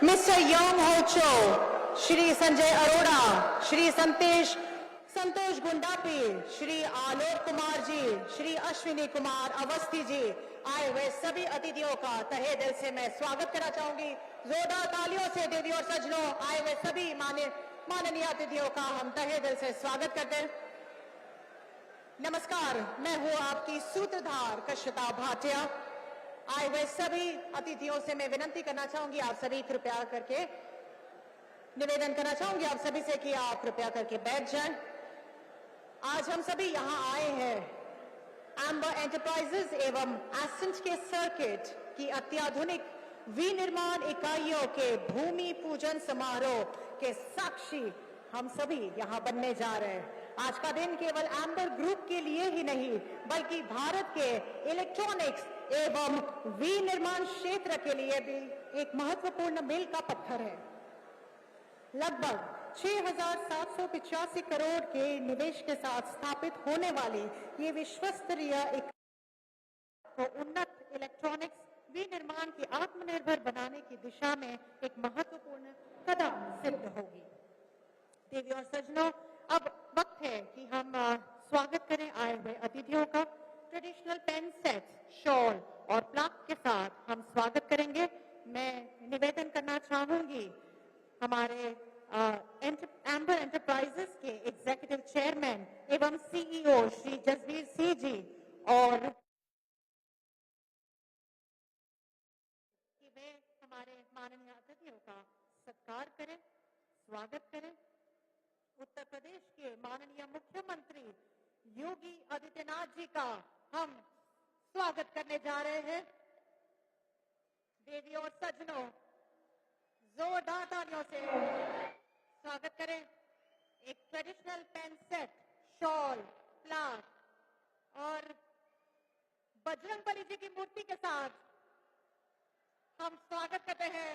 Mr. Yong Ho Cho, Shri Sanjay Arora, Shri संतोष गुंडापी, श्री आलोक कुमार जी, श्री अश्विनी कुमार अवस्थी जी, आए हुए सभी अतिथियों का तहे दिल से मैं स्वागत करना चाहूंगी। जोरदार तालियों से देवी और सज्जनों, आए हुए सभी माननीय अतिथियों का हम तहे दिल से स्वागत करते हैं। नमस्कार, मैं हूं आपकी सूत्रधार कश्यता भाटिया। आए हुए सभी अतिथियों से मैं विनती करना चाहूंगी, आप सभी कृपया करके निवेदन करना चाहूंगी आप सभी से कि आप कृपया करके बैठ जाएं। आज हम सभी यहां आए हैं एम्बर एंटरप्राइजेज एवं एसेंट के सर्किट की अत्याधुनिक विनिर्माण इकाइयों के भूमि पूजन समारोह के साक्षी हम सभी यहां बनने जा रहे हैं। आज का दिन केवल एम्बर ग्रुप के लिए ही नहीं, बल्कि भारत के इलेक्ट्रॉनिक्स एवं विनिर्माण क्षेत्र के लिए भी एक महत्वपूर्ण मील का पत्थर है। लगभग 6,785 करोड़ के निवेश के साथ स्थापित होने वाली ये विश्वस्तरीय तो उन्नत इलेक्ट्रॉनिक्स विनिर्माण की आत्मनिर्भर बनाने की दिशा में एक महत्वपूर्ण कदम सिद्ध होगी। देवी और सज्जनों, अब वक्त है कि हम स्वागत करें आए हुए अतिथियों का। ट्रेडिशनल पेन सेट, शॉल और प्लाक के साथ हम स्वागत करेंगे। मैं निवेदन करना चाहूंगी हमारे एम्बर एंटरप्राइजेस के एग्जीक्यूटिव चेयरमैन एवं सीईओ श्री जसवीर सिंह जी और कि वे हमारे माननीय अतिथियों का सत्कार करें, स्वागत करें। उत्तर प्रदेश के माननीय मुख्यमंत्री योगी आदित्यनाथ जी का हम स्वागत करने जा रहे हैं। देवी और सज्जनों, जोरदार तालियों से स्वागत करें। एक traditional pen set, shawl, plaque और बजरंगबली जी की मूर्ति के साथ हम स्वागत करते हैं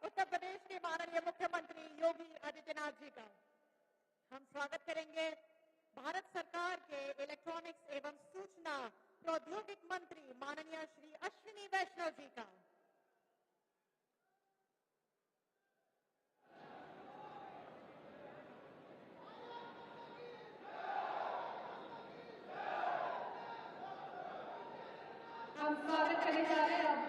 उत्तर प्रदेश के माननीय मुख्यमंत्री योगी आदित्यनाथ जी का। हम स्वागत करेंगे भारत सरकार के इलेक्ट्रॉनिक्स एवं सूचना प्रौद्योगिक मंत्री माननीय श्री अश्विनी वैष्णव जी का। हम स्वागत करने जा रहे हैं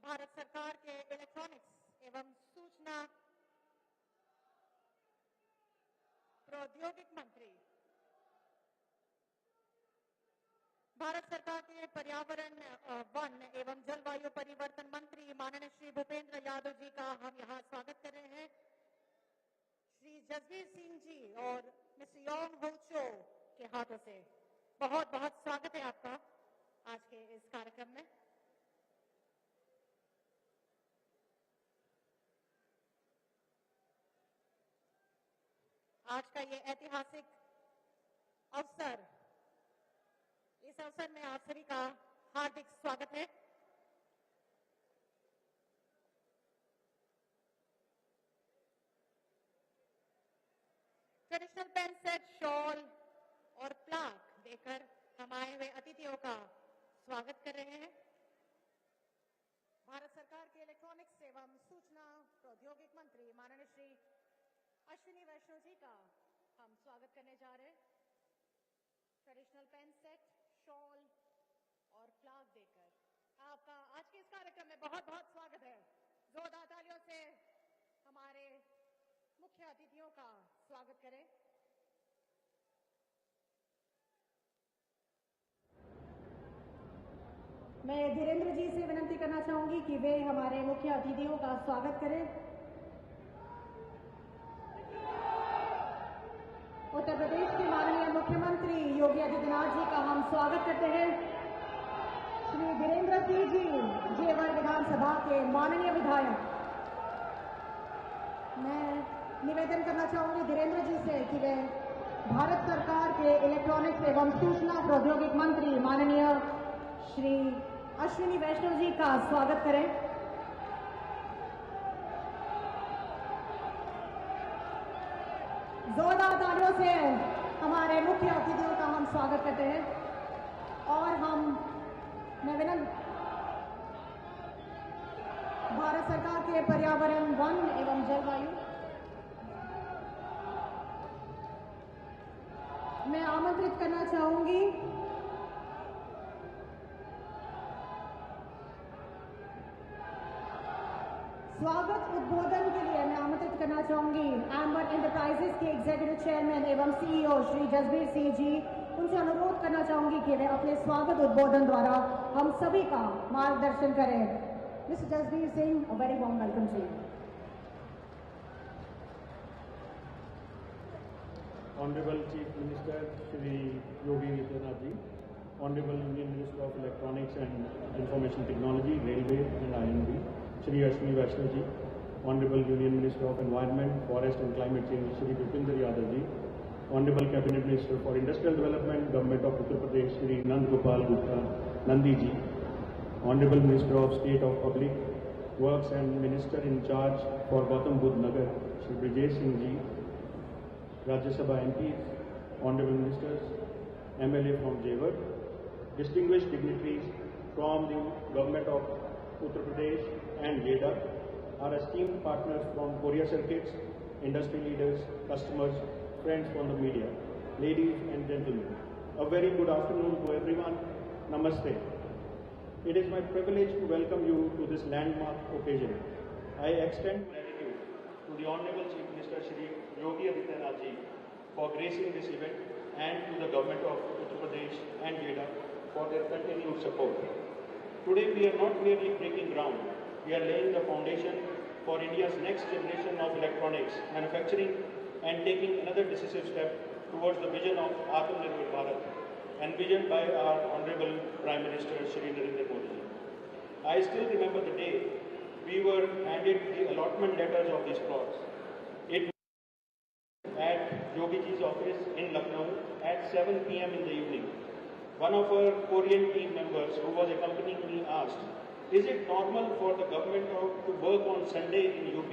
भारत सरकार के इलेक्ट्रॉनिक्स एवं सूचना प्रौद्योगिक मंत्री, भारत सरकार के पर्यावरण, वन एवं जलवायु परिवर्तन मंत्री माननीय श्री भूपेंद्र यादव जी का हम यहाँ स्वागत कर रहे हैं। श्री जसवीर सिंह जी और मिस्टर योंग हो चो के हाथों से बहुत बहुत स्वागत है आपका आज के इस कार्यक्रम में। आज का ये ऐतिहासिक अवसर, इस अवसर में आप सभी का हार्दिक स्वागत है। ट्रेडिशनल पेन सेट, शॉल और प्लाक देकर हम आए हुए अतिथियों का स्वागत कर रहे हैं। भारत सरकार के इलेक्ट्रॉनिक्स एवं सूचना प्रौद्योगिक मंत्री माननीय श्री अश्विनी वैष्णव जी का हम स्वागत करने जा रहे हैं। ट्रेडिशनल पेन सेट, शॉल और प्लाक देकर आपका आज के इस कार्यक्रम में बहुत बहुत स्वागत है। जोरदार तालियों से हमारे मुख्य अतिथियों का स्वागत करें। मैं धीरेन्द्र जी से विनती करना चाहूंगी कि वे हमारे मुख्य अतिथियों का स्वागत करें। उत्तर प्रदेश के माननीय मुख्यमंत्री योगी आदित्यनाथ जी का हम स्वागत करते हैं। श्री धीरेन्द्र सिंह जी जेवर विधानसभा के माननीय विधायक, मैं निवेदन करना चाहूंगी धीरेन्द्र जी से कि वे भारत सरकार के इलेक्ट्रॉनिक्स एवं सूचना प्रौद्योगिक मंत्री माननीय श्री अश्विनी वैष्णव जी का स्वागत करें। जोरदार तालियों से हमारे मुख्य अतिथियों का हम स्वागत करते हैं। और मैं भारत सरकार के पर्यावरण, वन एवं जलवायु, मैं आमंत्रित करना चाहूंगी स्वागत उद्बोधन के लिए मैं आमंत्रित करना चाहूंगी एम्बर एंटरप्राइजेस के एग्जीक्यूटिव चेयरमैन एवं सीईओ श्री जसबीर सिंह जी। उनसे अनुरोध करना चाहूंगी कि वे अपने स्वागत उद्बोधन द्वारा हम सभी का मार्गदर्शन करें। Mister Jasbir Singh, a very warm welcome to you. Honorable Chief Minister Shri Yogi Adityanath ji, Honorable Union Minister of Electronics and Information Technology, Railway and INB, Shri Ashwini Vaishnav ji, Honorable Union Minister of Environment, Forest and Climate Change, Shri Bhupinder Yadav ji, Honorable Cabinet Minister for Industrial Development, Government of Uttar Pradesh, Shri Nand Gopal Gupta Nandi ji, Honorable Minister of State of Public Works and Minister in charge for Gautam Budh Nagar, Shri Brijesh Singh ji, Rajya Sabha MPs, Honorable Ministers, MLA from Jewar, distinguished dignitaries from the Government of Uttar Pradesh and JEDA, our esteemed partners from Korea Circuits, industry leaders, customers, friends from the media, ladies and gentlemen, a very good afternoon to everyone. Namaste. It is my privilege to welcome you to this landmark occasion. I extend gratitude to the Honorable Chief Minister Shri Yogi Adityanath ji for gracing this event and to the Government of Uttar Pradesh and JEDA for their continued support. Today we are not merely breaking ground, we are laying the foundation for India's next generation of electronics manufacturing and taking another decisive step towards the vision of Atmanirbhar Bharat envisioned by our Honorable Prime Minister Shri Narendra Modi ji. I still remember the day we were handed the allotment letters of these plots. It was at Yogi ji's office in Lucknow at 7 p.m. in the evening. One of our Korean team members who was accompanying me asked, "Is it normal for the government to work on Sunday in UP?"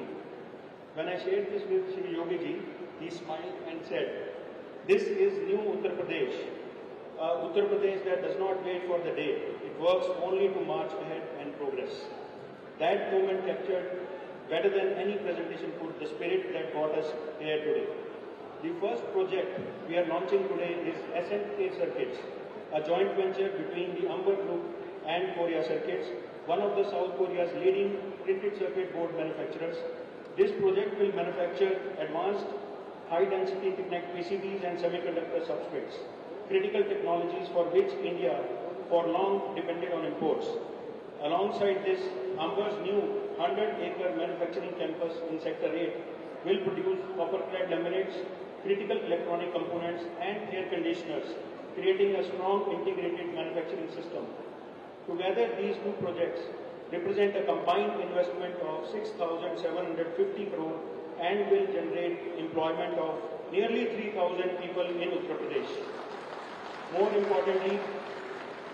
When I shared this with Shri Yogi ji, he smiled and said, "This is new Uttar Pradesh. Uttar Pradesh that does not wait for the day. It works only to march ahead and progress." That moment captured better than any presentation could the spirit that got us here today. The first project we are launching today is SNK Circuits, a joint venture between the Amber Group and Korea Circuits, one of the South Korea's leading printed circuit board manufacturers. This project will manufacture advanced high-density interconnect PCBs and semiconductor substrates, critical technologies for which India for long depended on imports. Alongside this, Amber's new 100-acre manufacturing campus in Sector 8 will produce copper-clad laminates, critical electronic components and air conditioners, creating a strong integrated manufacturing system. Together, these two projects represent a combined investment of 6,750 crore and will generate employment of nearly 3,000 people in Uttar Pradesh. More importantly,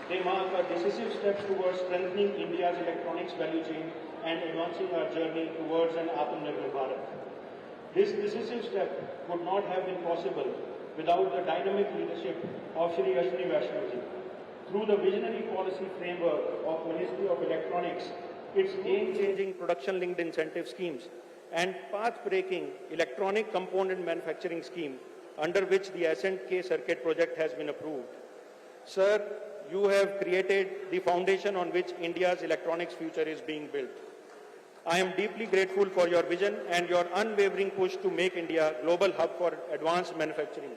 they mark a decisive step towards strengthening India's electronics value chain and advancing our journey towards an Atmanirbhar Bharat. This decisive step would not have been possible without the dynamic leadership of Shri Ashwini Vaishnav ji. Through the visionary policy framework of Ministry of Electronics, its game-changing production-linked incentive schemes and path-breaking electronic component manufacturing scheme under which the SNK Circuit project has been approved. Sir, you have created the foundation on which India's electronics future is being built. I am deeply grateful for your vision and your unwavering push to make India a global hub for advanced manufacturing.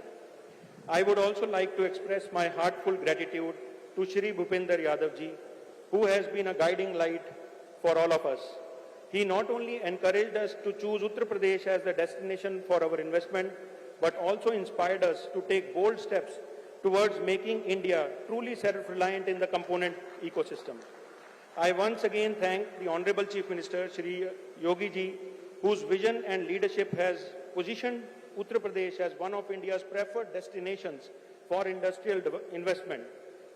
I would also like to express my heartfelt gratitude to Shri Bhupinder Yadav ji, who has been a guiding light for all of us. He not only encouraged us to choose Uttar Pradesh as the destination for our investment, but also inspired us to take bold steps towards making India truly self-reliant in the component ecosystem. I once again thank the Honorable Chief Minister Shri Yogi ji, whose vision and leadership has positioned Uttar Pradesh as one of India's preferred destinations for industrial investment.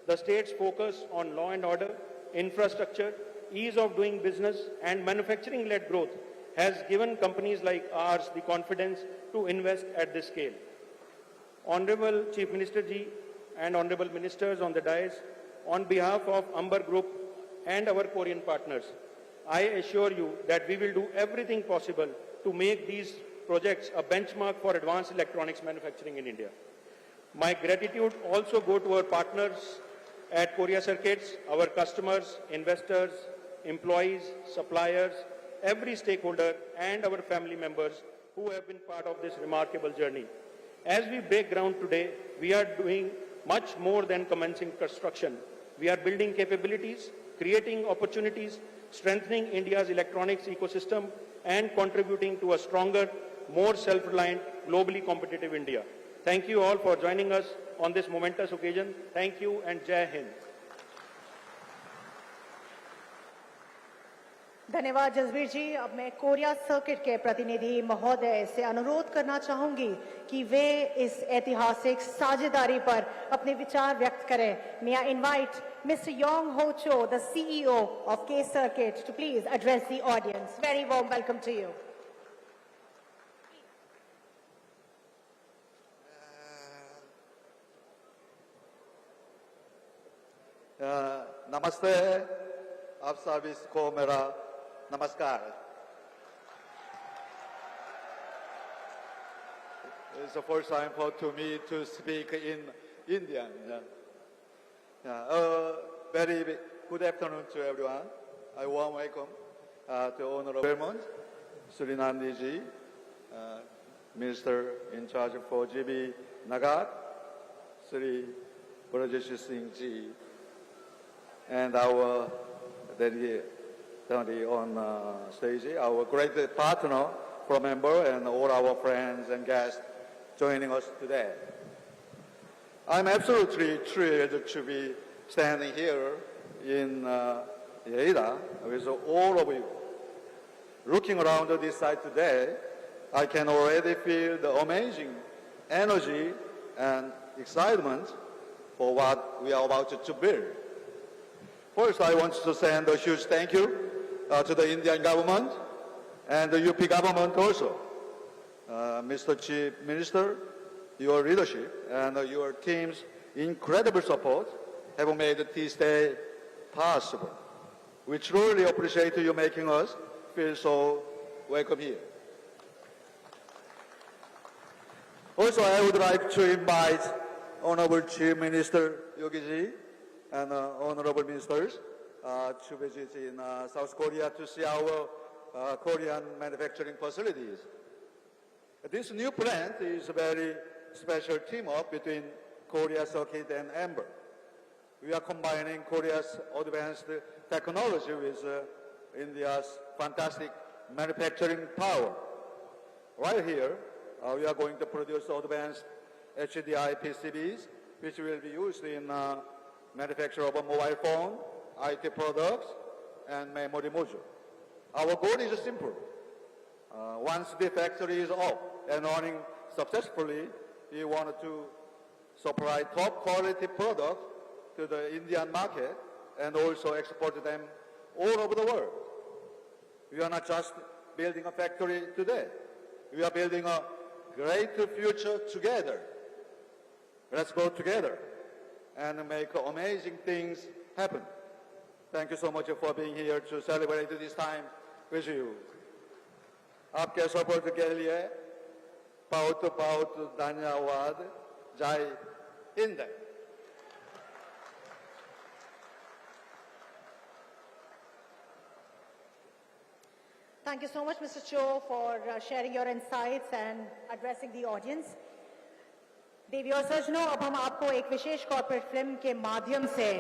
The state's focus on law and order, infrastructure, ease of doing business and manufacturing-led growth has given companies like ours the confidence to invest at this scale. Honorable Chief Minister ji and Honorable Ministers on the dais, on behalf of Amber Group and our Korean partners, I assure you that we will do everything possible to make these projects a benchmark for advanced electronics manufacturing in India. My gratitude also go to our partners at Korea Circuits, our customers, investors, employees, suppliers, every stakeholder, and our family members who have been part of this remarkable journey. As we break ground today, we are doing much more than commencing construction. We are building capabilities, creating opportunities, strengthening India's electronics ecosystem, and contributing to a stronger, more self-reliant, globally competitive India. Thank you all for joining us on this momentous occasion. Thank you and Jai Hind. धन्यवाद जसबीर जी। अब मैं Korea circuit के प्रतिनिधि महोदय से अनुरोध करना चाहूंगी कि वे इस ऐतिहासिक साझेदारी पर अपने विचार व्यक्त करें। May I invite Mr. Yong Ho Cho, the CEO of K Circuit, to please address the audience. Very warm welcome to you. नमस्ते, आप सभी को मेरा नमस्कार। It's the first time to me to speak in Indian. Very good afternoon to everyone. I warm welcome to Honorable Chairman Sri Nandi ji, Minister in charge for GB Nagar, Sri Brajesh Singh ji, and our delegate on stage, our great partner from member and all our friends and guests joining us today. I'm absolutely thrilled to be standing here in Yeida with all of you. Looking around this site today, I can already feel the amazing energy and excitement for what we are about to build. First, I want to send a huge thank you to the Indian government and the UP government also. Mr. Chief Minister, your leadership and your team's incredible support have made this day possible. We truly appreciate you making us feel so welcome here. Also, I would like to invite Honorable Chief Minister Yogi Ji and honorable ministers to visit in South Korea to see our Korean manufacturing facilities. This new plant is a very special team-up between Korea Circuit and Amber. We are combining Korea's advanced technology with India's fantastic manufacturing power. Right here, we are going to produce advanced HDI PCBs, which will be used in manufacture of a mobile phone, IT products, and memory module. Our goal is simple. Once the factory is up and running successfully, we want to supply top quality products to the Indian market and also export them all over the world. We are not just building a factory today. We are building a great future together. Let's go together and make amazing things happen. Thank you so much for being here to celebrate this time with you. आपके support के लिए बहुत बहुत धन्यवाद। जय Hind. Thank you so much, Mr. Cho, for sharing your insights and addressing the audience. देवी और सज्जनों, अब हम आपको एक विशेष कॉर्पोरेट फिल्म के माध्यम से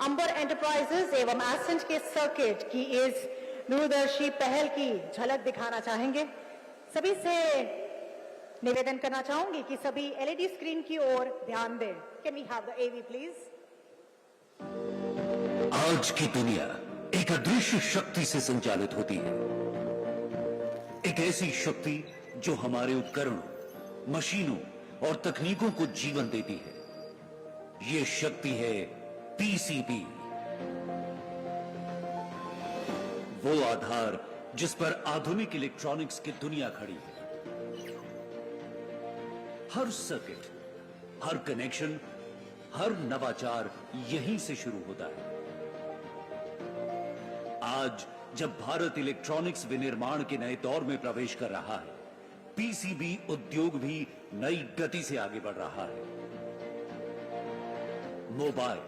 अंबर एंटरप्राइजेस एवं एसेंट के सर्किट की इस दूरदर्शी पहल की झलक दिखाना चाहेंगे। सभी से निवेदन करना चाहूंगी कि सभी एलईडी स्क्रीन की ओर ध्यान दें। Can we have the AV please? आज की दुनिया एक अदृश्य शक्ति से संचालित होती है, एक ऐसी शक्ति जो हमारे उपकरणों, मशीनों और तकनीकों को जीवन देती है। ये शक्ति है पीसीबी, वो आधार जिस पर आधुनिक इलेक्ट्रॉनिक्स की दुनिया खड़ी है। हर सर्किट, हर कनेक्शन, हर नवाचार यहीं से शुरू होता है। आज जब भारत इलेक्ट्रॉनिक्स विनिर्माण के नए दौर में प्रवेश कर रहा है, पीसीबी उद्योग भी नई गति से आगे बढ़ रहा है। मोबाइल,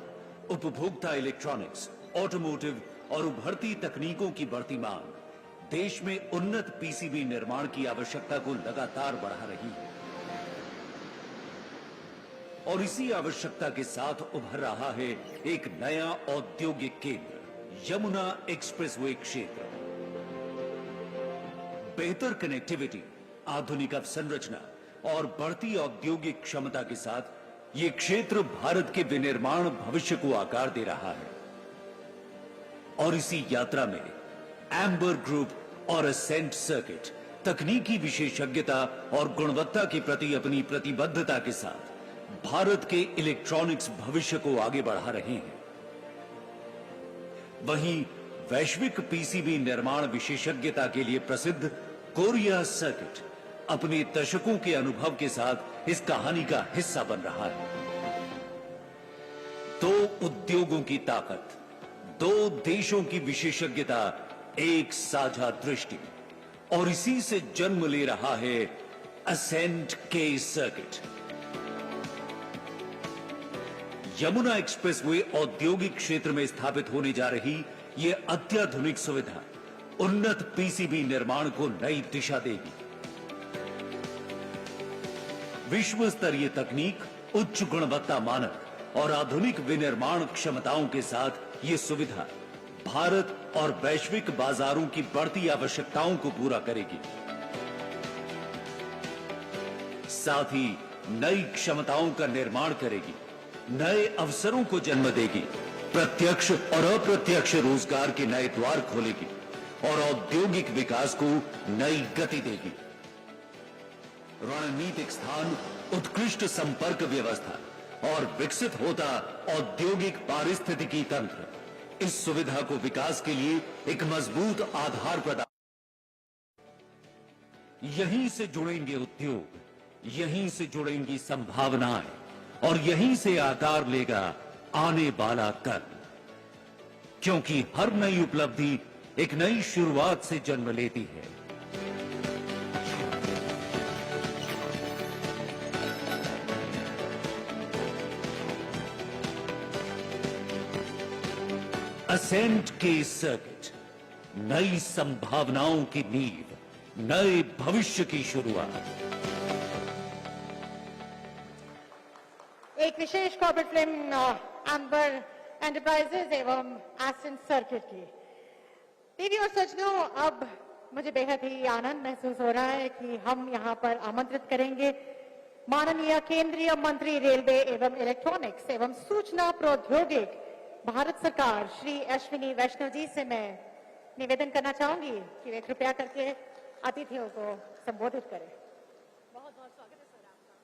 उपभोक्ता इलेक्ट्रॉनिक्स, ऑटोमोटिव और उभरती तकनीकों की बढ़ती मांग देश में उन्नत पीसीबी निर्माण की आवश्यकता को लगातार बढ़ा रही है और इसी आवश्यकता के साथ उभर रहा है एक नया औद्योगिक केंद्र, यमुना एक्सप्रेसवे क्षेत्र। बेहतर कनेक्टिविटी, आधुनिक अवसंरचना और बढ़ती औद्योगिक क्षमता के साथ ये क्षेत्र भारत के विनिर्माण भविष्य को आकार दे रहा है और इसी यात्रा में एम्बर ग्रुप और असेंट सर्किट तकनीकी विशेषज्ञता और गुणवत्ता के प्रति अपनी प्रतिबद्धता के साथ भारत के इलेक्ट्रॉनिक्स भविष्य को आगे बढ़ा रहे हैं। वहीं वैश्विक पीसीबी निर्माण विशेषज्ञता के लिए प्रसिद्ध कोरिया सर्किट अपने दशकों के अनुभव के साथ इस कहानी का हिस्सा बन रहा है। दो उद्योगों की ताकत, दो देशों की विशेषज्ञता, एक साझा दृष्टि और इसी से जन्म ले रहा है असेंट के सर्किट। यमुना एक्सप्रेसवे औद्योगिक क्षेत्र में स्थापित होने जा रही यह अत्याधुनिक सुविधा उन्नत पीसीबी निर्माण को नई दिशा देगी। विश्व स्तरीय तकनीक, उच्च गुणवत्ता मानक और आधुनिक विनिर्माण क्षमताओं के साथ ये सुविधा भारत और वैश्विक बाजारों की बढ़ती आवश्यकताओं को पूरा करेगी। साथ ही नई क्षमताओं का निर्माण करेगी, नए अवसरों को जन्म देगी, प्रत्यक्ष और अप्रत्यक्ष रोजगार के नए द्वार खोलेगी और औद्योगिक विकास को नई गति देगी। रणनीतिक स्थान, उत्कृष्ट संपर्क व्यवस्था और विकसित होता औद्योगिक पारिस्थितिकी तंत्र इस सुविधा को विकास के लिए एक मजबूत आधार प्रदान। यहीं से जुड़ेंगे उद्योग, यहीं से जुड़ेंगी संभावनाएं और यहीं से आकार लेगा आने वाला कल, क्योंकि हर नई उपलब्धि एक नई शुरुआत से जन्म लेती है। असेंट के सर्किट, नई संभावनाओं की नींव, नए भविष्य की शुरुआत। एक विशेष कॉर्पोरेट फिल्म एम्बर एंटरप्राइजेज एवं एसेंट सर्किट की। दीदी और सज्जनों, अब मुझे बेहद ही आनंद महसूस हो रहा है कि हम यहाँ पर आमंत्रित करेंगे माननीय केंद्रीय मंत्री रेलवे एवं इलेक्ट्रॉनिक्स एवं सूचना प्रौद्योगिक भारत सरकार श्री अश्विनी वैष्णव जी से मैं निवेदन करना चाहूंगी कि वे कृपया करके अतिथियों को संबोधित करें। बहुत बहुत स्वागत है सर आपका।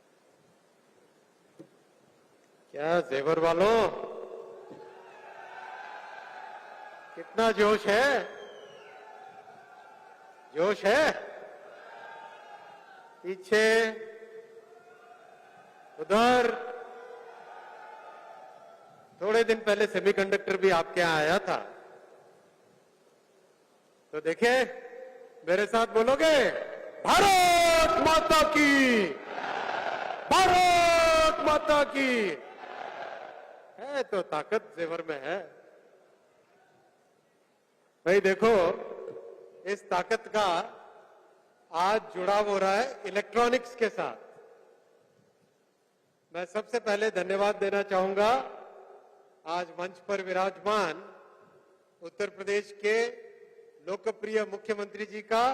क्या जेवर वालों, कितना जोश है, जोश है। पीछे उधर थोड़े दिन पहले सेमीकंडक्टर भी आपके यहाँ आया था, तो देखे, मेरे साथ बोलोगे भारत माता की, भारत माता की। है तो ताकत जेवर में है भाई। देखो, इस ताकत का आज जुड़ाव हो रहा है इलेक्ट्रॉनिक्स के साथ। मैं सबसे पहले धन्यवाद देना चाहूंगा आज मंच पर विराजमान उत्तर प्रदेश के लोकप्रिय मुख्यमंत्री जी का,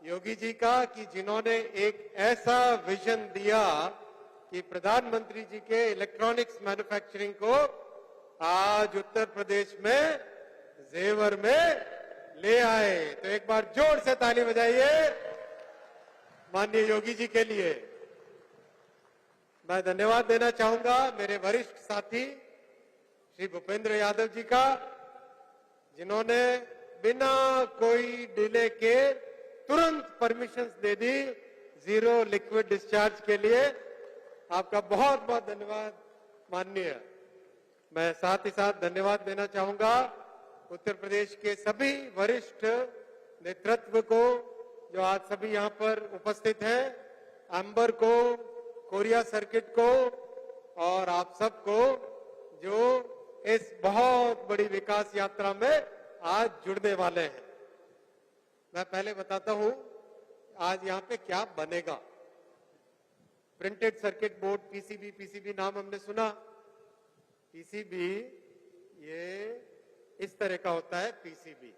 योगी जी का, कि जिन्होंने एक ऐसा विजन दिया कि प्रधानमंत्री जी के इलेक्ट्रॉनिक्स मैन्युफैक्चरिंग को आज उत्तर प्रदेश में जेवर में ले आए। तो एक बार जोर से ताली बजाइए माननीय योगी जी के लिए। मैं धन्यवाद देना चाहूंगा मेरे वरिष्ठ साथी श्री भूपेंद्र यादव जी का, जिन्होंने बिना कोई डिले के तुरंत परमिशंस दे दी जीरो लिक्विड डिस्चार्ज के लिए। आपका बहुत बहुत धन्यवाद माननीय। मैं साथ ही साथ धन्यवाद देना चाहूंगा उत्तर प्रदेश के सभी वरिष्ठ नेतृत्व को, जो आज सभी यहाँ पर उपस्थित हैं, अंबर को, कोरिया सर्किट को और आप सबको जो इस बहुत बड़ी विकास यात्रा में आज जुड़ने वाले हैं। मैं पहले बताता हूं आज यहाँ पे क्या बनेगा। प्रिंटेड सर्किट बोर्ड, पीसीबी नाम हमने सुना। पीसीबी ये इस तरह का होता है पीसीबी।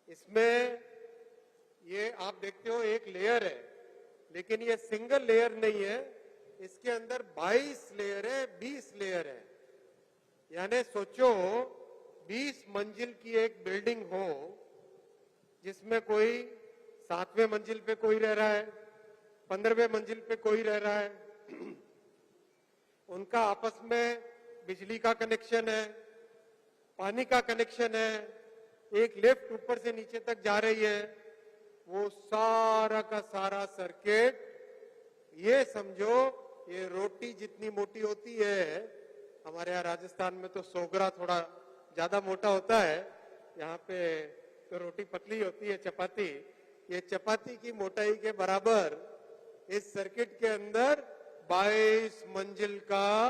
इसमें ये आप देखते हो एक लेयर है, लेकिन ये सिंगल लेयर नहीं है, इसके अंदर 22 लेयर है, 20 लेयर है। यानी सोचो 20 मंजिल की एक बिल्डिंग हो जिसमें कोई 7वें मंजिल पे कोई रह रहा है, 15वें मंजिल पे कोई रह रहा है। उनका आपस में बिजली का कनेक्शन है, पानी का कनेक्शन है, एक लिफ्ट ऊपर से नीचे तक जा रही है। वो सारा का सारा सर्किट, ये समझो ये रोटी जितनी मोटी होती है, हमारे यहाँ राजस्थान में तो सोगरा थोड़ा ज्यादा मोटा होता है, यहाँ पे तो रोटी पतली होती है, चपाती। ये चपाती की मोटाई के बराबर इस सर्किट के अंदर 22 मंजिल का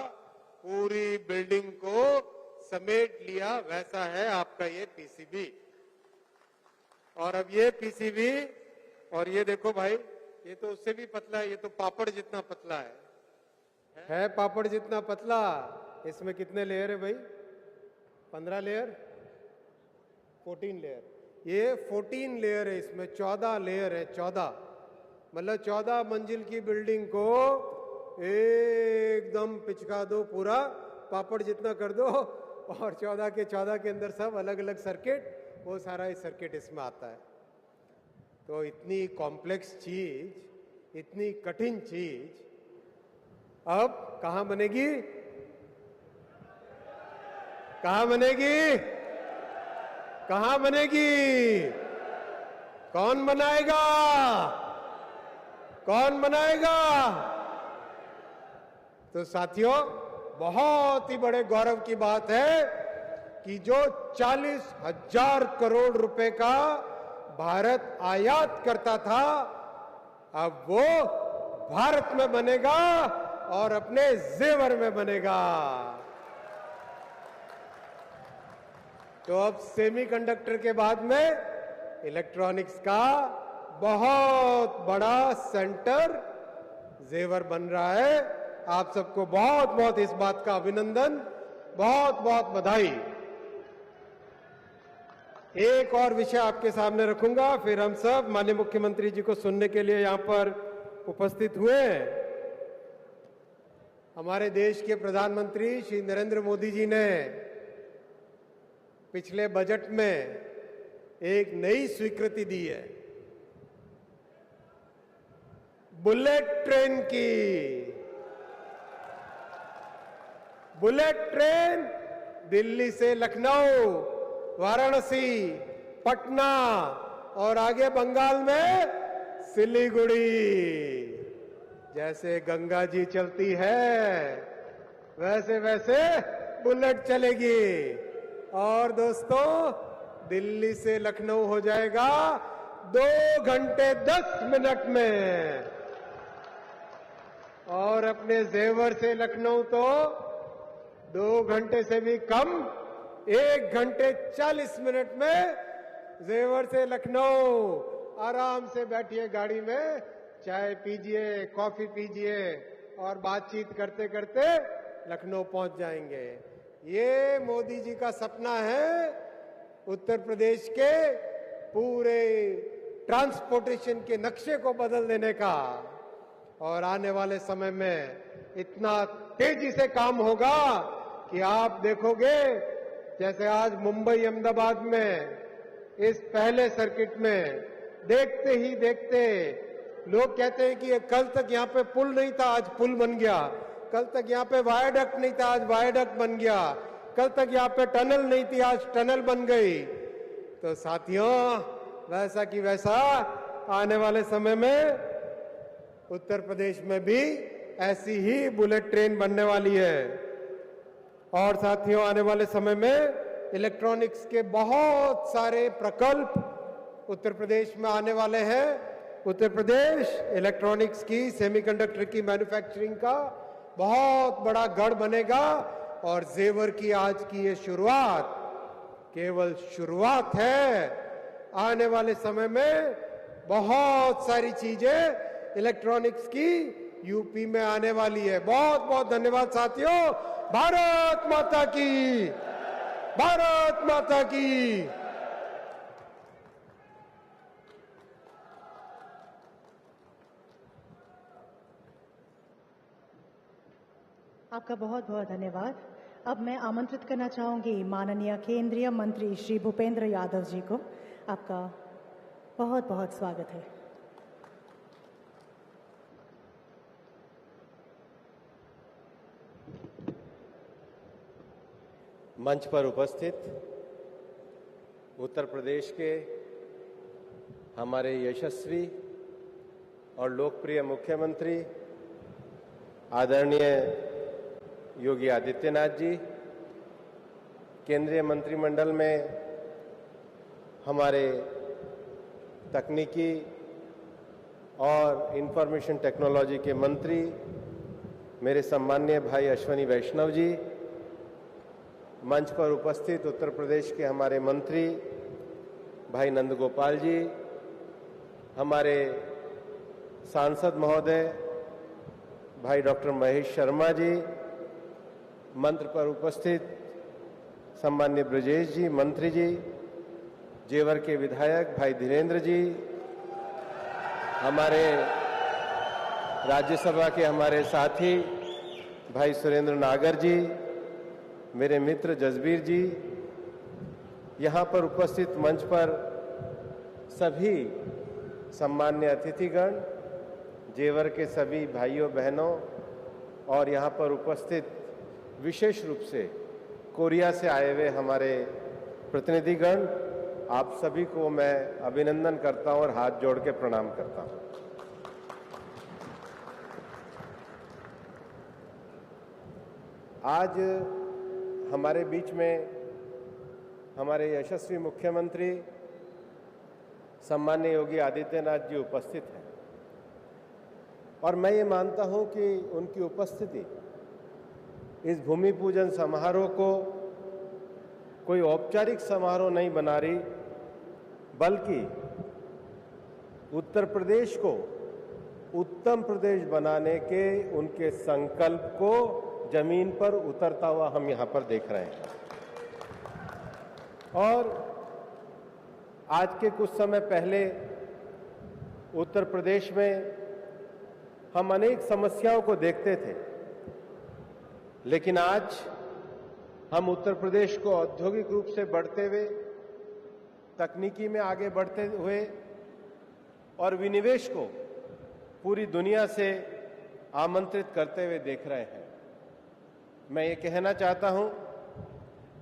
पूरी बिल्डिंग को समेट लिया, वैसा है आपका ये पीसीबी। और अब ये पीसीबी, और ये देखो भाई, ये तो उससे भी पतला है, ये तो पापड़ जितना पतला है पापड़ जितना पतला। इसमें कितने लेयर है भाई? 15 लेयर, 14 लेयर। ये 14 लेयर है, इसमें 14 लेयर है, 14 मतलब 14 मंजिल की बिल्डिंग को एकदम पिचका दो, पूरा पापड़ जितना कर दो, और 14 के अंदर सब अलग अलग सर्किट, वो सारा इस सर्किट इसमें आता है। तो इतनी कॉम्प्लेक्स चीज, इतनी कठिन चीज अब कहां बनेगी? कहां बनेगी? कहां बनेगी? कौन बनाएगा? कौन बनाएगा? तो साथियों, बहुत ही बड़े गौरव की बात है कि जो 40,000 करोड़ रुपए का भारत आयात करता था, अब वो भारत में बनेगा और अपने जेवर में बनेगा। तो अब सेमीकंडक्टर के बाद में इलेक्ट्रॉनिक्स का बहुत बड़ा सेंटर जेवर बन रहा है। आप सबको बहुत बहुत इस बात का अभिनंदन, बहुत बहुत बधाई। एक और विषय आपके सामने रखूंगा, फिर हम सब माननीय मुख्यमंत्री जी को सुनने के लिए यहां पर उपस्थित हुए। हमारे देश के प्रधानमंत्री श्री नरेंद्र मोदी जी ने पिछले बजट में एक नई स्वीकृति दी है, बुलेट ट्रेन की। बुलेट ट्रेन दिल्ली से लखनऊ, वाराणसी, पटना और आगे बंगाल में सिलीगुड़ी। जैसे गंगा जी चलती है वैसे वैसे बुलेट चलेगी। और दोस्तों, दिल्ली से लखनऊ हो जाएगा 2 घंटे 10 मिनट में, और अपने जेवर से लखनऊ तो 2 घंटे से भी कम, 1 घंटे 40 मिनट में जेवर से लखनऊ। आराम से बैठिए गाड़ी में, चाय पीजिए, कॉफी पीजिए और बातचीत करते करते लखनऊ पहुंच जाएंगे। ये मोदी जी का सपना है उत्तर प्रदेश के पूरे ट्रांसपोर्टेशन के नक्शे को बदल देने का। और आने वाले समय में इतना तेजी से काम होगा कि आप देखोगे, जैसे आज मुंबई अहमदाबाद में इस पहले सर्किट में देखते ही देखते लोग कहते हैं कि कल तक यहाँ पे पुल नहीं था, आज पुल बन गया। कल तक यहाँ पे वायडक्ट नहीं था, आज वायडक्ट बन गया। कल तक यहाँ पे टनल नहीं थी, आज टनल बन गई। तो साथियों, वैसा की वैसा आने वाले समय में उत्तर प्रदेश में भी ऐसी ही बुलेट ट्रेन बनने वाली है। और साथियों, आने वाले समय में इलेक्ट्रॉनिक्स के बहुत सारे प्रकल्प उत्तर प्रदेश में आने वाले हैं। उत्तर प्रदेश इलेक्ट्रॉनिक्स की, सेमीकंडक्टर की मैन्युफैक्चरिंग का बहुत बड़ा गढ़ बनेगा और जेवर की आज की ये शुरुआत केवल शुरुआत है। आने वाले समय में बहुत सारी चीजें इलेक्ट्रॉनिक्स की यूपी में आने वाली है। बहुत बहुत धन्यवाद साथियों। भारत माता की, भारत माता की। आपका बहुत बहुत धन्यवाद। अब मैं आमंत्रित करना चाहूंगी माननीय केंद्रीय मंत्री श्री भूपेंद्र यादव जी को। आपका बहुत बहुत स्वागत है। मंच पर उपस्थित उत्तर प्रदेश के हमारे यशस्वी और लोकप्रिय मुख्यमंत्री आदरणीय योगी आदित्यनाथ जी, केंद्रीय मंत्रिमंडल में हमारे तकनीकी और इंफॉर्मेशन टेक्नोलॉजी के मंत्री मेरे सम्माननीय भाई अश्वनी वैष्णव जी, मंच पर उपस्थित उत्तर प्रदेश के हमारे मंत्री भाई नंदगोपाल जी, हमारे सांसद महोदय भाई डॉक्टर महेश शर्मा जी, मंच पर उपस्थित सम्माननीय ब्रजेश जी मंत्री जी, जेवर के विधायक भाई धीरेन्द्र जी, हमारे राज्यसभा के हमारे साथी भाई सुरेंद्र नागर जी, मेरे मित्र जसबीर जी, यहाँ पर उपस्थित मंच पर सभी सम्मान्य अतिथिगण, जेवर के सभी भाइयों बहनों और यहाँ पर उपस्थित विशेष रूप से कोरिया से आए हुए हमारे प्रतिनिधिगण, आप सभी को मैं अभिनंदन करता हूँ और हाथ जोड़ के प्रणाम करता हूँ। आज हमारे बीच में हमारे यशस्वी मुख्यमंत्री सम्माननीय योगी आदित्यनाथ जी उपस्थित हैं और मैं ये मानता हूं कि उनकी उपस्थिति इस भूमि पूजन समारोह को कोई औपचारिक समारोह नहीं बना रही, बल्कि उत्तर प्रदेश को उत्तम प्रदेश बनाने के उनके संकल्प को जमीन पर उतरता हुआ हम यहां पर देख रहे हैं। और आज के कुछ समय पहले उत्तर प्रदेश में हम अनेक समस्याओं को देखते थे, लेकिन आज हम उत्तर प्रदेश को औद्योगिक रूप से बढ़ते हुए, तकनीकी में आगे बढ़ते हुए और विनिवेश को पूरी दुनिया से आमंत्रित करते हुए देख रहे हैं। मैं ये कहना चाहता हूं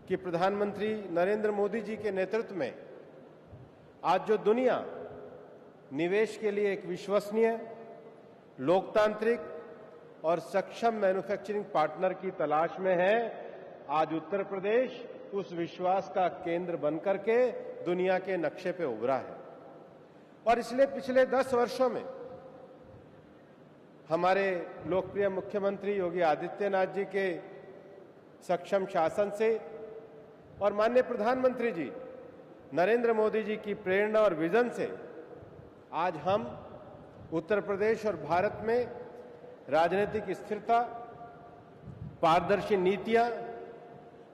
कि प्रधानमंत्री नरेंद्र मोदी जी के नेतृत्व में आज जो दुनिया निवेश के लिए एक विश्वसनीय, लोकतांत्रिक और सक्षम मैन्युफैक्चरिंग पार्टनर की तलाश में है, आज उत्तर प्रदेश उस विश्वास का केंद्र बनकर के दुनिया के नक्शे पे उभरा है। और इसलिए पिछले 10 वर्षों में हमारे लोकप्रिय मुख्यमंत्री योगी आदित्यनाथ जी के सक्षम शासन से और माननीय प्रधानमंत्री जी नरेंद्र मोदी जी की प्रेरणा और विजन से आज हम उत्तर प्रदेश और भारत में राजनीतिक स्थिरता, पारदर्शी नीतियां,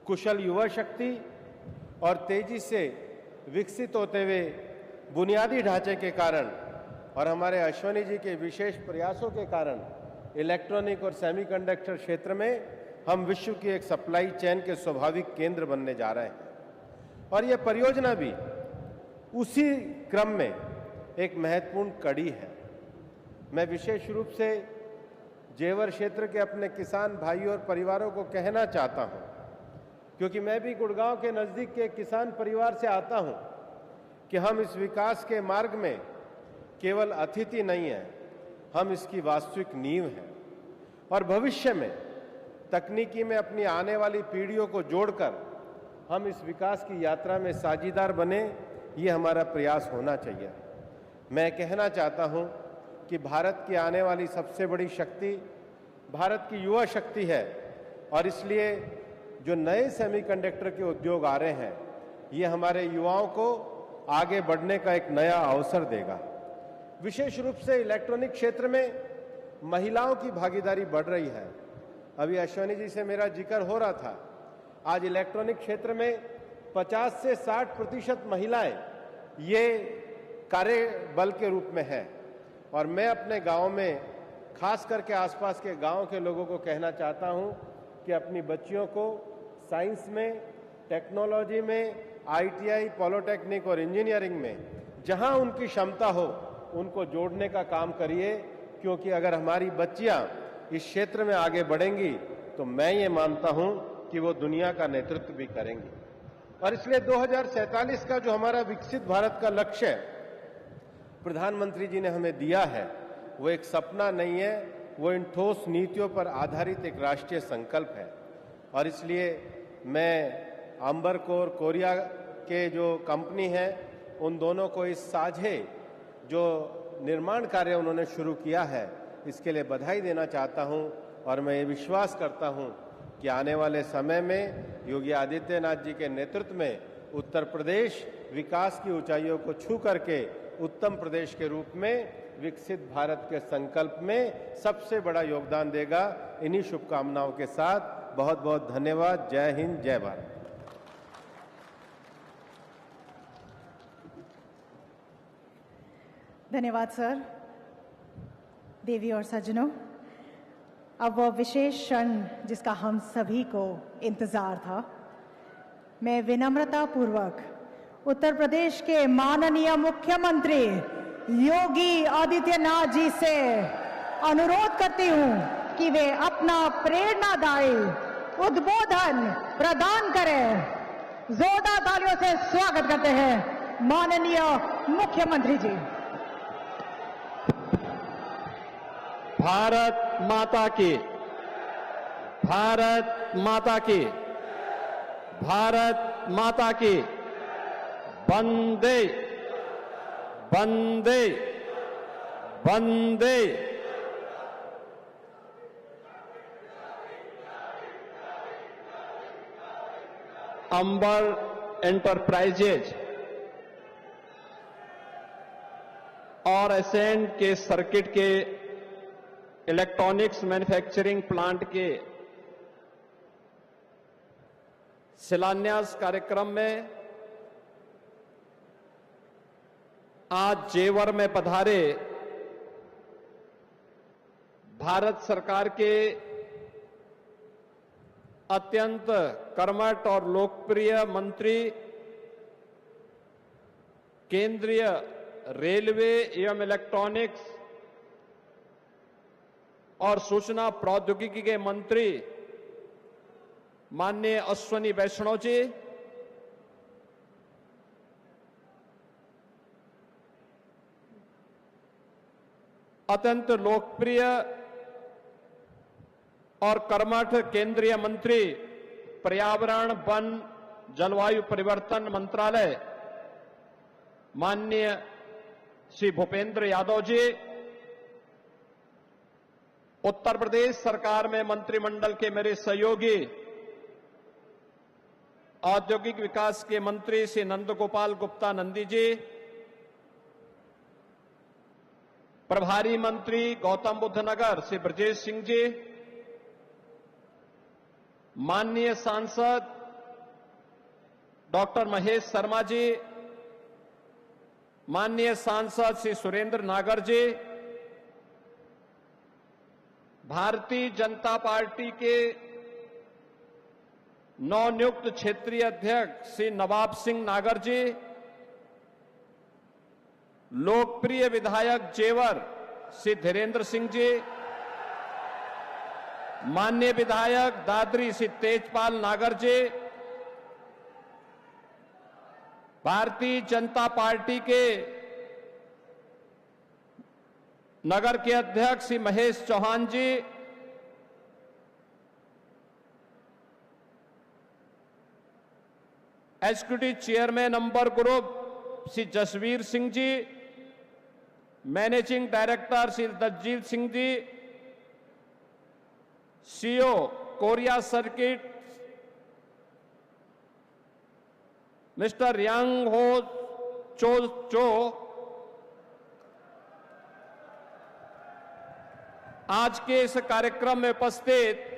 कुशल युवा शक्ति और तेजी से विकसित होते हुए बुनियादी ढांचे के कारण और हमारे अश्वनी जी के विशेष प्रयासों के कारण इलेक्ट्रॉनिक और सेमीकंडक्टर क्षेत्र में हम विश्व की एक सप्लाई चेन के स्वाभाविक केंद्र बनने जा रहे हैं। और यह परियोजना भी उसी क्रम में एक महत्वपूर्ण कड़ी है। मैं विशेष रूप से जेवर क्षेत्र के अपने किसान भाइयों और परिवारों को कहना चाहता हूं, क्योंकि मैं भी गुड़गांव के नजदीक के किसान परिवार से आता हूं, कि हम इस विकास के मार्ग में केवल अतिथि नहीं हैं, हम इसकी वास्तविक नींव हैं। और भविष्य में तकनीकी में अपनी आने वाली पीढ़ियों को जोड़कर हम इस विकास की यात्रा में साझीदार बने, ये हमारा प्रयास होना चाहिए। मैं कहना चाहता हूं कि भारत की आने वाली सबसे बड़ी शक्ति भारत की युवा शक्ति है और इसलिए जो नए सेमीकंडक्टर के उद्योग आ रहे हैं, ये हमारे युवाओं को आगे बढ़ने का एक नया अवसर देगा। विशेष रूप से इलेक्ट्रॉनिक क्षेत्र में महिलाओं की भागीदारी बढ़ रही है। अभी अश्वनी जी से मेरा जिक्र हो रहा था, आज इलेक्ट्रॉनिक क्षेत्र में 50 से 60% महिलाएं ये कार्य बल के रूप में है। और मैं अपने गांव में, खास करके आसपास के गांव के लोगों को कहना चाहता हूं कि अपनी बच्चियों को साइंस में, टेक्नोलॉजी में, ITI, पॉलिटेक्निक और इंजीनियरिंग में जहां उनकी क्षमता हो उनको जोड़ने का काम करिए, क्योंकि अगर हमारी बच्चियां इस क्षेत्र में आगे बढ़ेंगी तो मैं ये मानता हूं कि वो दुनिया का नेतृत्व भी करेंगी। और इसलिए 2047 का जो हमारा विकसित भारत का लक्ष्य है प्रधानमंत्री जी ने हमें दिया है, वो एक सपना नहीं है, वो इन ठोस नीतियों पर आधारित एक राष्ट्रीय संकल्प है। और इसलिए मैं अंबर कोर कोरिया के जो कंपनी है, उन दोनों को इस साझे जो निर्माण कार्य उन्होंने शुरू किया है, इसके लिए बधाई देना चाहता हूं। और मैं ये विश्वास करता हूं कि आने वाले समय में योगी आदित्यनाथ जी के नेतृत्व में उत्तर प्रदेश विकास की ऊंचाइयों को छू करके उत्तम प्रदेश के रूप में विकसित भारत के संकल्प में सबसे बड़ा योगदान देगा। इन्हीं शुभकामनाओं के साथ बहुत बहुत धन्यवाद। जय हिंद, जय भारत। धन्यवाद सर। देवी और सज्जनों, अब वह विशेष क्षण जिसका हम सभी को इंतजार था, मैं विनम्रता पूर्वक उत्तर प्रदेश के माननीय मुख्यमंत्री योगी आदित्यनाथ जी से अनुरोध करती हूं कि वे अपना प्रेरणादायी उद्बोधन प्रदान करें। जोरदार तालियों से स्वागत करते हैं माननीय मुख्यमंत्री जी। भारत माता की, भारत माता की, भारत माता की। वंदे वंदे वंदे। अंबर एंटरप्राइजेज और एसेंट के सर्किट के इलेक्ट्रॉनिक्स मैन्युफैक्चरिंग प्लांट के शिलान्यास कार्यक्रम में आज जेवर में पधारे भारत सरकार के अत्यंत कर्मठ और लोकप्रिय मंत्री, केंद्रीय रेलवे एवं इलेक्ट्रॉनिक्स और सूचना प्रौद्योगिकी के मंत्री माननीय अश्वनी वैष्णव जी, अत्यंत लोकप्रिय और कर्मठ केंद्रीय मंत्री पर्यावरण, वन, जलवायु परिवर्तन मंत्रालय माननीय श्री भूपेंद्र यादव जी, उत्तर प्रदेश सरकार में मंत्रिमंडल के मेरे सहयोगी औद्योगिक विकास के मंत्री श्री नंदगोपाल गुप्ता नंदी जी, प्रभारी मंत्री गौतम बुद्ध नगर श्री ब्रजेश सिंह जी, माननीय सांसद डॉक्टर महेश शर्मा जी, माननीय सांसद श्री सुरेंद्र नागर जी, भारतीय जनता पार्टी के नवनियुक्त क्षेत्रीय अध्यक्ष श्री नवाब सिंह नागर जी, लोकप्रिय विधायक जेवर श्री धीरेन्द्र सिंह जी, माननीय विधायक दादरी श्री तेजपाल नागर जी, भारतीय जनता पार्टी के नगर के अध्यक्ष श्री महेश चौहान जी, एग्जीक्यूटिव चेयरमैन अंबर group Shri Jasvir Singh ji, managing director Shri Daljit Singh ji, CEO Korea circuit mister यांग हो चो, आज के इस कार्यक्रम में उपस्थित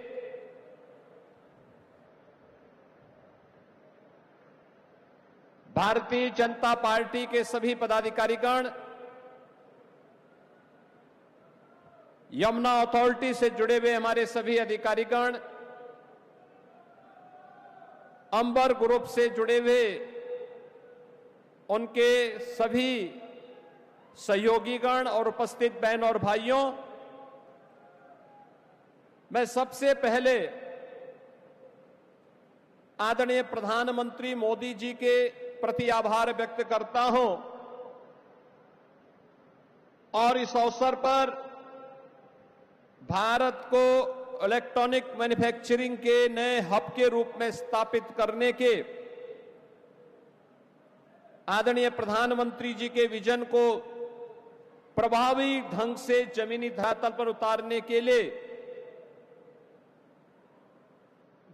भारतीय जनता पार्टी के सभी पदाधिकारीगण, यमुना अथॉरिटी से जुड़े हुए हमारे सभी अधिकारीगण, अंबर ग्रुप से जुड़े हुए उनके सभी सहयोगीगण और उपस्थित बहन और भाइयों, मैं सबसे पहले आदरणीय प्रधानमंत्री मोदी जी के प्रति आभार व्यक्त करता हूं और इस अवसर पर भारत को इलेक्ट्रॉनिक मैन्युफैक्चरिंग के नए हब के रूप में स्थापित करने के आदरणीय प्रधानमंत्री जी के विजन को प्रभावी ढंग से जमीनी धरातल पर उतारने के लिए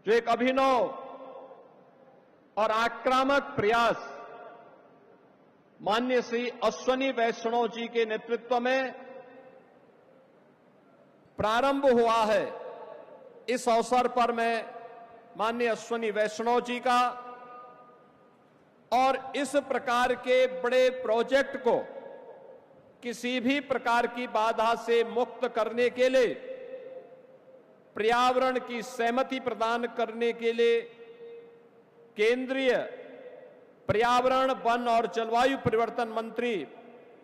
जो एक अभिनव और आक्रामक प्रयास माननीय श्री अश्वनी वैष्णव जी के नेतृत्व में प्रारंभ हुआ है, इस अवसर पर मैं माननीय अश्वनी वैष्णव जी का और इस प्रकार के बड़े प्रोजेक्ट को किसी भी प्रकार की बाधा से मुक्त करने के लिए, पर्यावरण की सहमति प्रदान करने के लिए केंद्रीय पर्यावरण, वन और जलवायु परिवर्तन मंत्री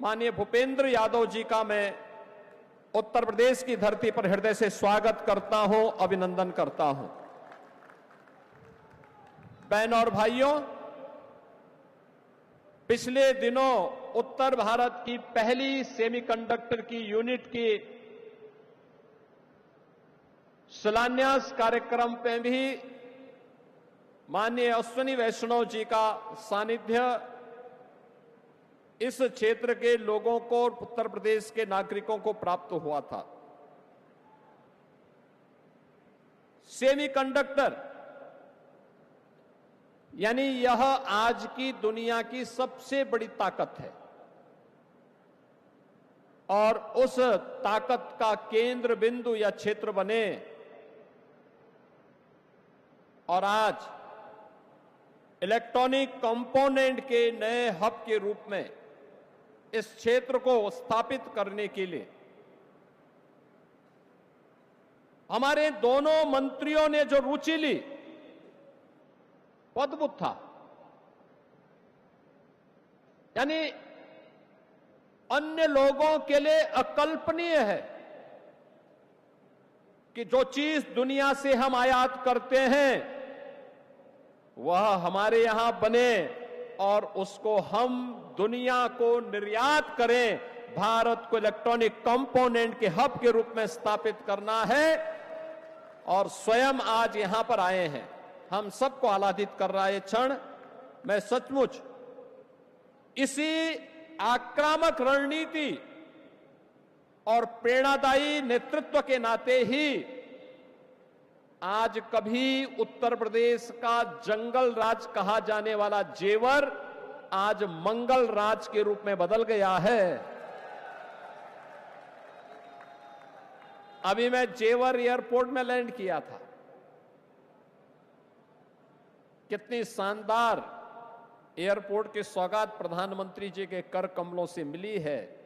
माननीय भूपेंद्र यादव जी का मैं उत्तर प्रदेश की धरती पर हृदय से स्वागत करता हूं, अभिनंदन करता हूं। बहन और भाइयों, पिछले दिनों उत्तर भारत की पहली सेमीकंडक्टर की यूनिट की शिलान्यास कार्यक्रम में भी माननीय अश्वनी वैष्णव जी का सानिध्य इस क्षेत्र के लोगों को और उत्तर प्रदेश के नागरिकों को प्राप्त हुआ था। सेमीकंडक्टर यानी यह आज की दुनिया की सबसे बड़ी ताकत है और उस ताकत का केंद्र बिंदु या क्षेत्र बने और आज इलेक्ट्रॉनिक कंपोनेंट के नए हब के रूप में इस क्षेत्र को स्थापित करने के लिए हमारे दोनों मंत्रियों ने जो रुचि ली वो अद्भुत था। यानी अन्य लोगों के लिए अकल्पनीय है कि जो चीज दुनिया से हम आयात करते हैं वह हमारे यहां बने और उसको हम दुनिया को निर्यात करें। भारत को इलेक्ट्रॉनिक कंपोनेंट के हब के रूप में स्थापित करना है और स्वयं आज यहां पर आए हैं। हम सबको आह्लादित कर रहा है क्षण। मैं सचमुच इसी आक्रामक रणनीति और प्रेरणादायी नेतृत्व के नाते ही आज कभी उत्तर प्रदेश का जंगल राज कहा जाने वाला जेवर आज मंगल राज के रूप में बदल गया है। अभी मैं जेवर एयरपोर्ट में लैंड किया था। कितनी शानदार एयरपोर्ट की सौगात प्रधानमंत्री जी के कर कमलों से मिली है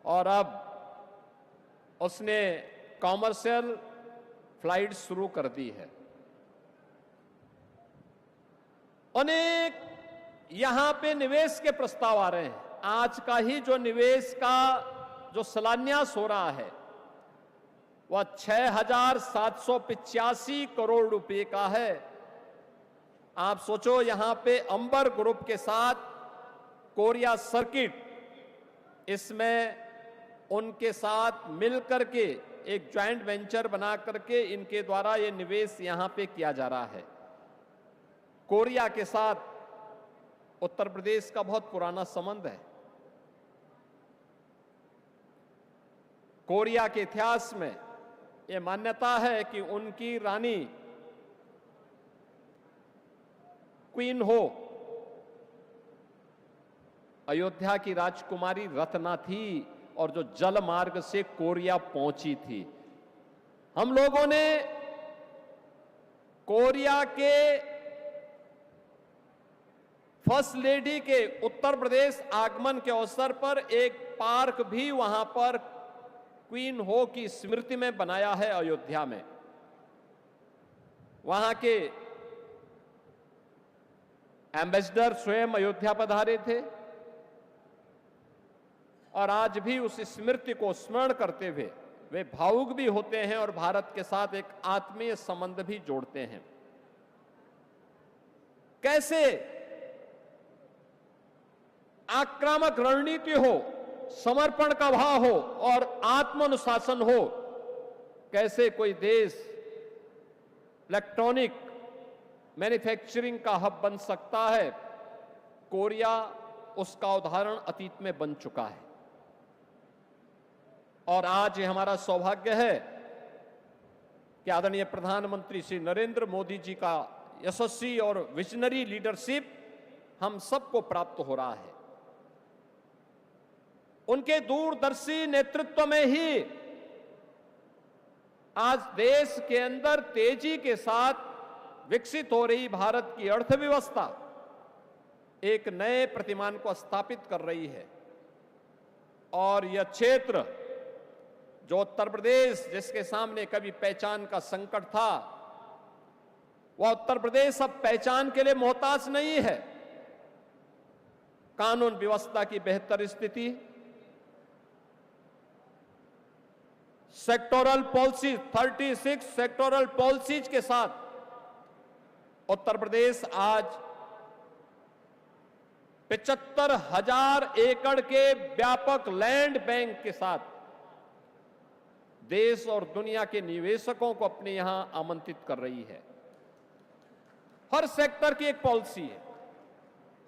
और अब उसने कॉमर्शियल फ्लाइट शुरू कर दी है। अनेक यहां पे निवेश के प्रस्ताव आ रहे हैं। आज का ही जो निवेश का जो शिलान्यास हो रहा है वह 6,785 करोड़ रुपए का है। आप सोचो, यहां पे अंबर ग्रुप के साथ कोरिया सर्किट, इसमें उनके साथ मिलकर के एक ज्वाइंट वेंचर बना करके इनके द्वारा ये निवेश यहां पे किया जा रहा है। कोरिया के साथ उत्तर प्रदेश का बहुत पुराना संबंध है। कोरिया के इतिहास में यह मान्यता है कि उनकी रानी क्वीन हो अयोध्या की राजकुमारी रत्ना थी और जो जल मार्ग से कोरिया पहुंची थी। हम लोगों ने कोरिया के फर्स्ट लेडी के उत्तर प्रदेश आगमन के अवसर पर एक पार्क भी वहां पर क्वीन हो की स्मृति में बनाया है अयोध्या में। वहां के एम्बेसडर स्वयं अयोध्या पधारे थे और आज भी उस स्मृति को स्मरण करते हुए वे भावुक भी होते हैं और भारत के साथ एक आत्मीय संबंध भी जोड़ते हैं। कैसे आक्रामक रणनीति हो, समर्पण का भाव हो और आत्मानुशासन हो, कैसे कोई देश इलेक्ट्रॉनिक मैन्युफैक्चरिंग का हब बन सकता है, कोरिया उसका उदाहरण अतीत में बन चुका है। और आज ये हमारा सौभाग्य है कि आदरणीय प्रधानमंत्री श्री नरेंद्र मोदी जी का यशस्वी और विजनरी लीडरशिप हम सबको प्राप्त हो रहा है। उनके दूरदर्शी नेतृत्व में ही आज देश के अंदर तेजी के साथ विकसित हो रही भारत की अर्थव्यवस्था एक नए प्रतिमान को स्थापित कर रही है। और यह क्षेत्र जो उत्तर प्रदेश जिसके सामने कभी पहचान का संकट था, वह उत्तर प्रदेश अब पहचान के लिए मोहताज नहीं है। कानून व्यवस्था की बेहतर स्थिति, सेक्टोरल पॉलिसी 36 सेक्टोरल पॉलिसीज के साथ उत्तर प्रदेश आज 75,000 एकड़ के व्यापक लैंड बैंक के साथ देश और दुनिया के निवेशकों को अपने यहां आमंत्रित कर रही है। हर सेक्टर की एक पॉलिसी है,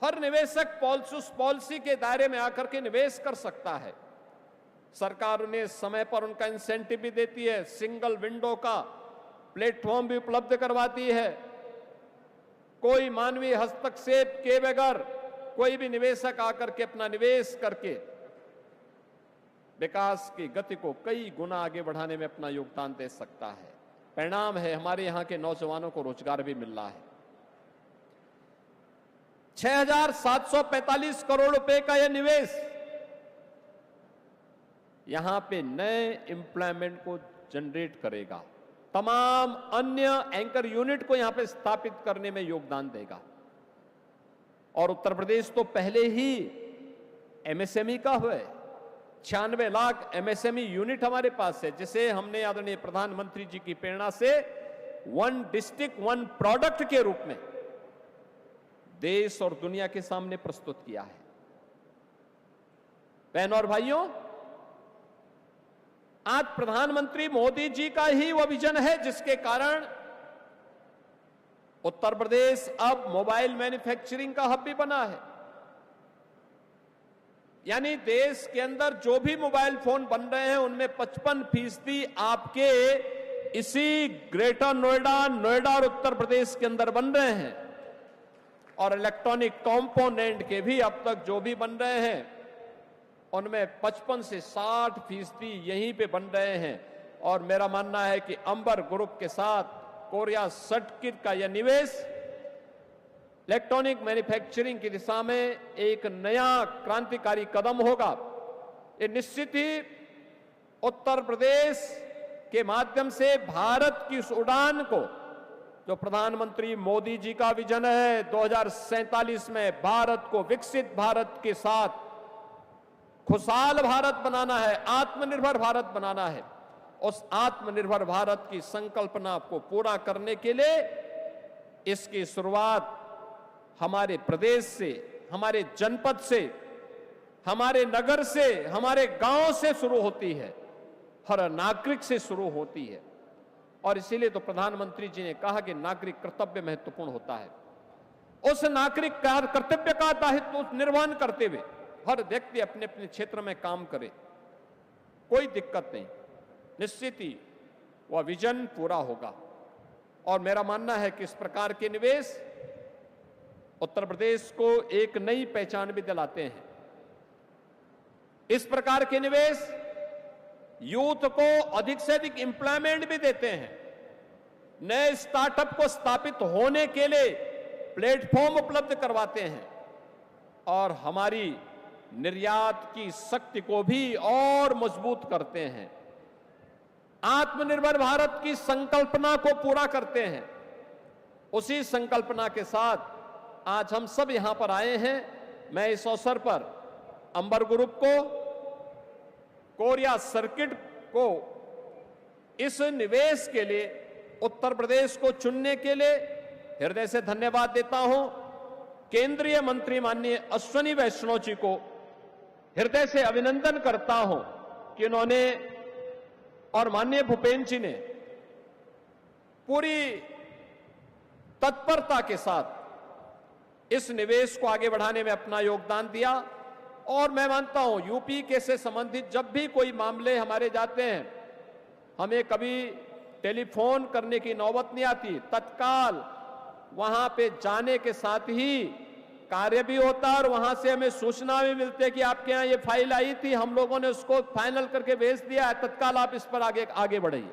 हर निवेशक उस पॉलिसी के दायरे में आकर के निवेश कर सकता है। सरकार उन्हें समय पर उनका इंसेंटिव भी देती है, सिंगल विंडो का प्लेटफॉर्म भी उपलब्ध करवाती है। कोई मानवीय हस्तक्षेप के बगैर कोई भी निवेशक आकर के अपना निवेश करके विकास की गति को कई गुना आगे बढ़ाने में अपना योगदान दे सकता है। परिणाम है हमारे यहां के नौजवानों को रोजगार भी मिल रहा है। 6,745 करोड़ रुपए का यह निवेश यहां पे नए एम्प्लॉयमेंट को जनरेट करेगा, तमाम अन्य एंकर यूनिट को यहां पे स्थापित करने में योगदान देगा। और उत्तर प्रदेश तो पहले ही एमएसएमई का हुआ है। 96 लाख एमएसएमई यूनिट हमारे पास है, जिसे हमने आदरणीय प्रधानमंत्री जी की प्रेरणा से 1 डिस्ट्रिक्ट 1 प्रोडक्ट के रूप में देश और दुनिया के सामने प्रस्तुत किया है। बहनों और भाइयों, आज प्रधानमंत्री मोदी जी का ही वह विजन है जिसके कारण उत्तर प्रदेश अब मोबाइल मैन्युफैक्चरिंग का हब भी बना है। यानी देश के अंदर जो भी मोबाइल फोन बन रहे हैं उनमें 55% आपके इसी ग्रेटर नोएडा और उत्तर प्रदेश के अंदर बन रहे हैं। और इलेक्ट्रॉनिक कंपोनेंट के भी अब तक जो भी बन रहे हैं उनमें 55 से 60% यहीं पे बन रहे हैं। और मेरा मानना है कि अंबर ग्रुप के साथ कोरिया सर्किट का यह निवेश इलेक्ट्रॉनिक मैन्युफैक्चरिंग की दिशा में एक नया क्रांतिकारी कदम होगा। ये निश्चित ही उत्तर प्रदेश के माध्यम से भारत की उस उड़ान को, जो प्रधानमंत्री मोदी जी का विजन है 2047 में भारत को विकसित भारत के साथ खुशहाल भारत बनाना है, आत्मनिर्भर भारत बनाना है, उस आत्मनिर्भर भारत की संकल्पना को पूरा करने के लिए इसकी शुरुआत हमारे प्रदेश से, हमारे जनपद से, हमारे नगर से, हमारे गांव से शुरू होती है, हर नागरिक से शुरू होती है। और इसीलिए तो प्रधानमंत्री जी ने कहा कि नागरिक कर्तव्य महत्वपूर्ण होता है। उस नागरिक कर्तव्य का दायित्व निर्वहन करते हुए हर व्यक्ति अपने अपने क्षेत्र में काम करे, कोई दिक्कत नहीं, निश्चित ही वह विजन पूरा होगा। और मेरा मानना है कि इस प्रकार के निवेश उत्तर प्रदेश को एक नई पहचान भी दिलाते हैं। इस प्रकार के निवेश यूथ को अधिक से अधिक एम्प्लॉयमेंट भी देते हैं, नए स्टार्टअप को स्थापित होने के लिए प्लेटफॉर्म उपलब्ध करवाते हैं और हमारी निर्यात की शक्ति को भी और मजबूत करते हैं, आत्मनिर्भर भारत की संकल्पना को पूरा करते हैं। उसी संकल्पना के साथ आज हम सब यहां पर आए हैं। मैं इस अवसर पर अंबर ग्रुप को, कोरिया सर्किट को इस निवेश के लिए उत्तर प्रदेश को चुनने के लिए हृदय से धन्यवाद देता हूं। केंद्रीय मंत्री माननीय अश्विनी वैष्णव जी को हृदय से अभिनंदन करता हूं कि उन्होंने और माननीय भूपेन्द्र जी ने पूरी तत्परता के साथ इस निवेश को आगे बढ़ाने में अपना योगदान दिया। और मैं मानता हूं यूपी के से संबंधित जब भी कोई मामले हमारे जाते हैं, हमें कभी टेलीफोन करने की नौबत नहीं आती, तत्काल वहां पे जाने के साथ ही कार्य भी होता है और वहां से हमें सूचना भी मिलती है कि आपके यहां ये फाइल आई थी, हम लोगों ने उसको फाइनल करके भेज दिया है, तत्काल आप इस पर आगे बढ़िए।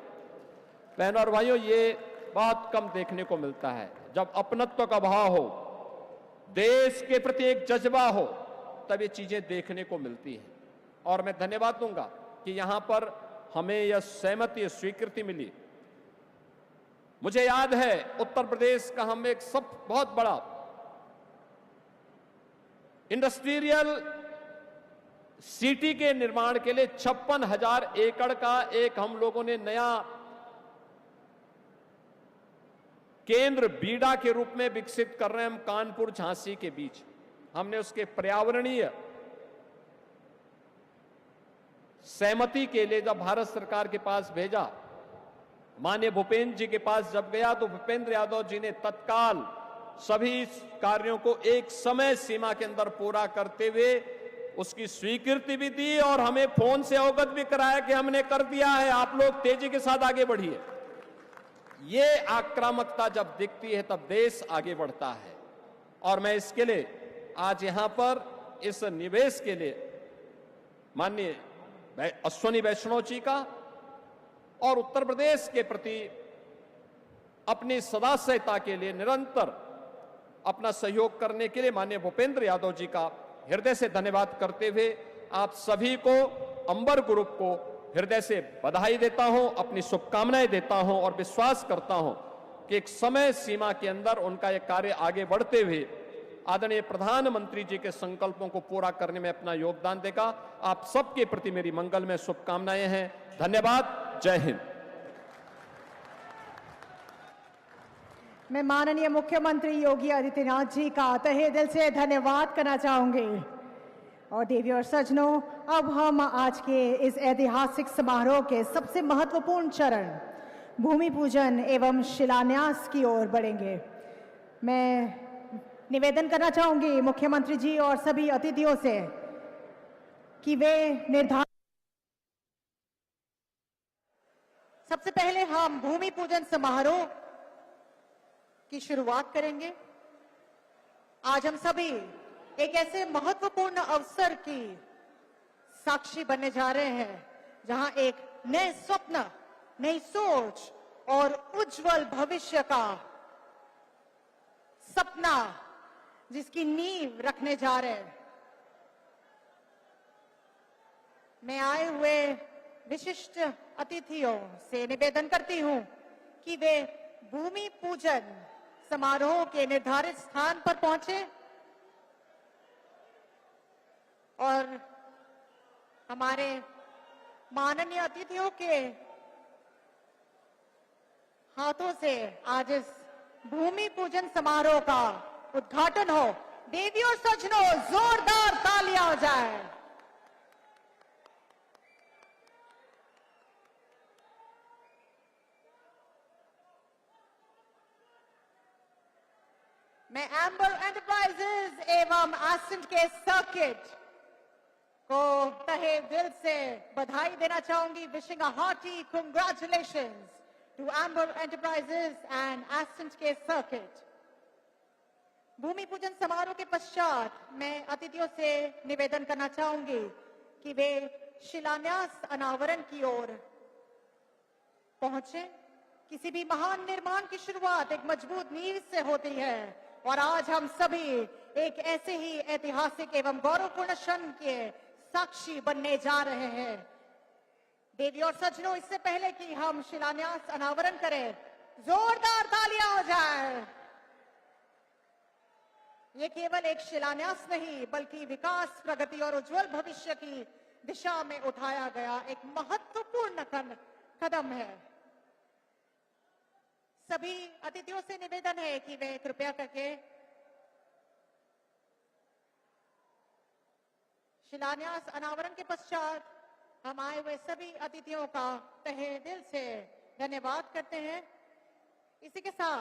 बहनों और भाइयों, ये बहुत कम देखने को मिलता है। जब अपनत्व का भाव हो, देश के प्रति एक जज्बा हो, तब ये चीजें देखने को मिलती हैं। और मैं धन्यवाद दूंगा कि यहां पर हमें यह सहमति, स्वीकृति मिली। मुझे याद है उत्तर प्रदेश का हम एक सब बहुत बड़ा इंडस्ट्रियल सिटी के निर्माण के लिए 56,000 एकड़ का एक हम लोगों ने नया केंद्र बीडा के रूप में विकसित कर रहे हैं। हम कानपुर झांसी के बीच हमने उसके पर्यावरणीय सहमति के लिए जब भारत सरकार के पास भेजा, माननीय भूपेन्द्र जी के पास जब गया तो भूपेन्द्र यादव जी ने तत्काल सभी कार्यों को एक समय सीमा के अंदर पूरा करते हुए उसकी स्वीकृति भी दी और हमें फोन से अवगत भी कराया कि हमने कर दिया है, आप लोग तेजी के साथ आगे बढ़िए। ये आक्रामकता जब दिखती है तब देश आगे बढ़ता है। और मैं इसके लिए आज यहां पर इस निवेश के लिए माननीय अश्विनी वैष्णव जी का और उत्तर प्रदेश के प्रति अपनी सदास्यता के लिए निरंतर अपना सहयोग करने के लिए माननीय भूपेन्द्र यादव जी का हृदय से धन्यवाद करते हुए आप सभी को, अंबर ग्रुप को हृदय से बधाई देता हूं, अपनी शुभकामनाएं देता हूं और विश्वास करता हूं कि एक समय सीमा के अंदर उनका यह कार्य आगे बढ़ते हुए आदरणीय प्रधानमंत्री जी के संकल्पों को पूरा करने में अपना योगदान देगा। आप सबके प्रति मेरी मंगलमय शुभकामनाएं हैं। धन्यवाद। जय हिंद। मैं माननीय मुख्यमंत्री योगी आदित्यनाथ जी का तहे दिल से धन्यवाद करना चाहूंगी। और देवी और सज्जनों, अब हम आज के इस ऐतिहासिक समारोह के सबसे महत्वपूर्ण चरण भूमि पूजन एवं शिलान्यास की ओर बढ़ेंगे। मैं निवेदन करना चाहूंगी मुख्यमंत्री जी और सभी अतिथियों से कि वे निर्धारित सबसे पहले हम भूमि पूजन समारोह की शुरुआत करेंगे। आज हम सभी एक ऐसे महत्वपूर्ण अवसर की साक्षी बनने जा रहे हैं जहां एक नए स्वप्न, नई सोच और उज्जवल भविष्य का सपना जिसकी नींव रखने जा रहे हैं। मैं आए हुए विशिष्ट अतिथियों से निवेदन करती हूं कि वे भूमि पूजन समारोह के निर्धारित स्थान पर पहुंचे और हमारे माननीय अतिथियों के हाथों से आज इस भूमि पूजन समारोह का उद्घाटन हो। देवी और सज्जनों, जोरदार तालियां हो जाए। मैं एम्बर एंटरप्राइजेज एवं एसेंट के सर्किट को तहे दिल से बधाई देना चाहूंगी. Wishing a hearty congratulations to Amber Enterprises and Ascent K Circuit. भूमि पूजन समारोह के पश्चात मैं अतिथियों से निवेदन करना चाहूंगी कि वे शिलान्यास अनावरण की ओर पहुंचे. किसी भी महान निर्माण की शुरुआत एक मजबूत नींव से होती है और आज हम सभी एक ऐसे ही ऐतिहासिक एवं गौरवपूर्ण क्षण के साक्षी बनने जा रहे हैं. देवी और सज्जनों, इससे पहले कि हम शिलान्यास अनावरण करें, जोरदार तालियां हो जाए. ये केवल एक शिलान्यास नहीं बल्कि विकास, प्रगति और उज्जवल भविष्य की दिशा में उठाया गया एक महत्वपूर्ण कदम है. सभी अतिथियों से निवेदन है कि वे कृपया करके शिलान्यास अनावरण के पश्चात हम आए हुए सभी अतिथियों का तहे दिल से धन्यवाद करते हैं. इसी के साथ